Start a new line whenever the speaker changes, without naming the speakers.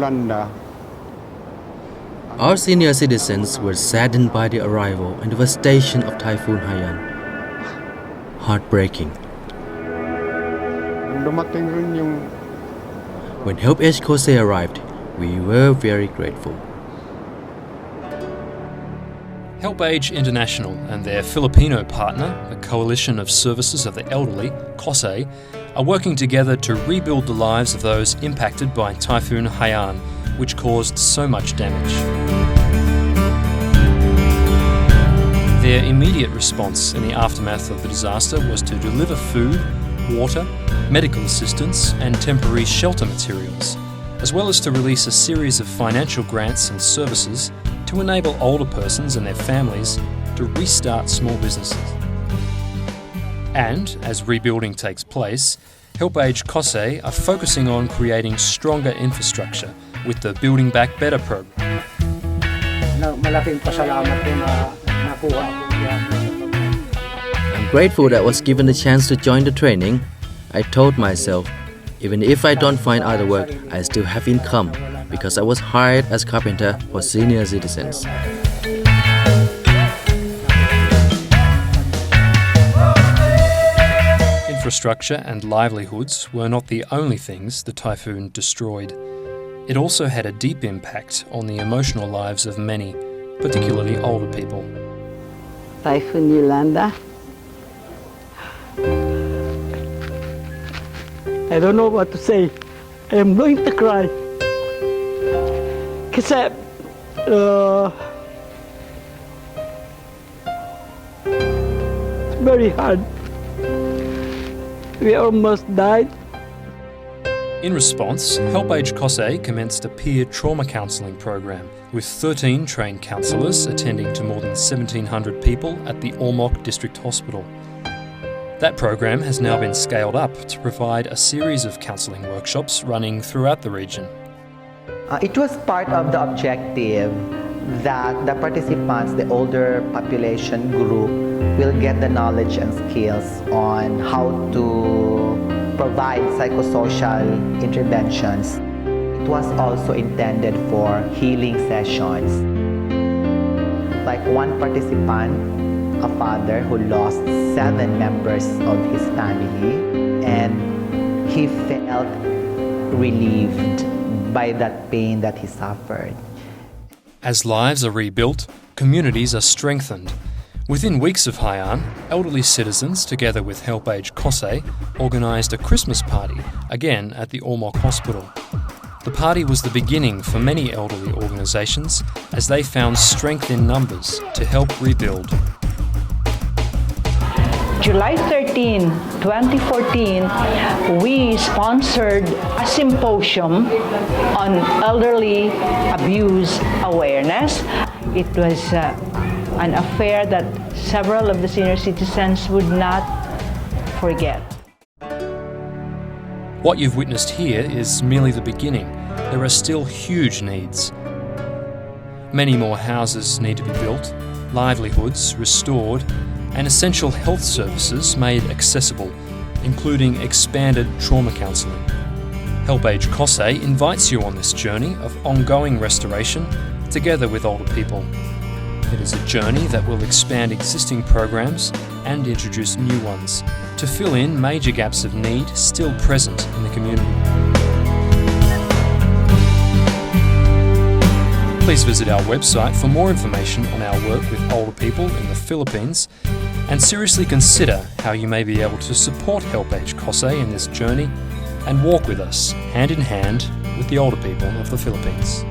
Yolanda.
Our senior citizens were saddened by the arrival and devastation of Typhoon Haiyan. Heartbreaking.
Dumating rin yung
When HelpAge Kose arrived, we were very grateful.
HelpAge International and their Filipino partner, the Coalition of Services of the Elderly, COSE, are working together to rebuild the lives of those impacted by Typhoon Haiyan, which caused so much damage. Their immediate response in the aftermath of the disaster was to deliver food, water, medical assistance and temporary shelter materials, as well as to release a series of financial grants and services to enable older persons and their families to restart small businesses. And, as rebuilding takes place, HelpAge Kose are focusing on creating stronger infrastructure with the Building Back Better program.
Malaking pasalamat po na nakuha ko yan.
I'm grateful that I was given the chance to join the training. I told myself, even if I don't find other work, I still have income because I was hired as carpenter for senior citizens.
Infrastructure and livelihoods were not the only things the typhoon destroyed. It also had a deep impact on the emotional lives of many, particularly older people.
Typhoon Yolanda.
I don't know what to say. I am going to cry. Kasi, it's very hard. We almost died.
In response, HelpAge Kose commenced a peer trauma counselling program with 13 trained counsellors attending to more than 1,700 people at the Ormoc District Hospital. That program has now been scaled up to provide a series of counselling workshops running throughout the region.
It was part of the objective that the participants, the older population group, will get the knowledge and skills on how to provide psychosocial interventions. It was also intended for healing sessions. Like one participant, a father who lost 7 members of his family, and he felt relieved by that pain that he suffered.
As lives are rebuilt, communities are strengthened. Within weeks of Haiyan, elderly citizens, together with HelpAge Kose, organised a Christmas party, again at the Ormoc Hospital. The party was the beginning for many elderly organisations as they found strength in numbers to help rebuild.
July 13, 2014, we sponsored a symposium on elderly abuse awareness. It was an affair that several of the senior citizens would not forget.
What you've witnessed here is merely the beginning. There are still huge needs. Many more houses need to be built, livelihoods restored, and essential health services made accessible, including expanded trauma counselling. HelpAge Kose invites you on this journey of ongoing restoration together with older people. It is a journey that will expand existing programs and introduce new ones to fill in major gaps of need still present in the community. Please visit our website for more information on our work with older people in the Philippines, and seriously consider how you may be able to support HelpAge Kose in this journey and walk with us hand in hand with the older people of the Philippines.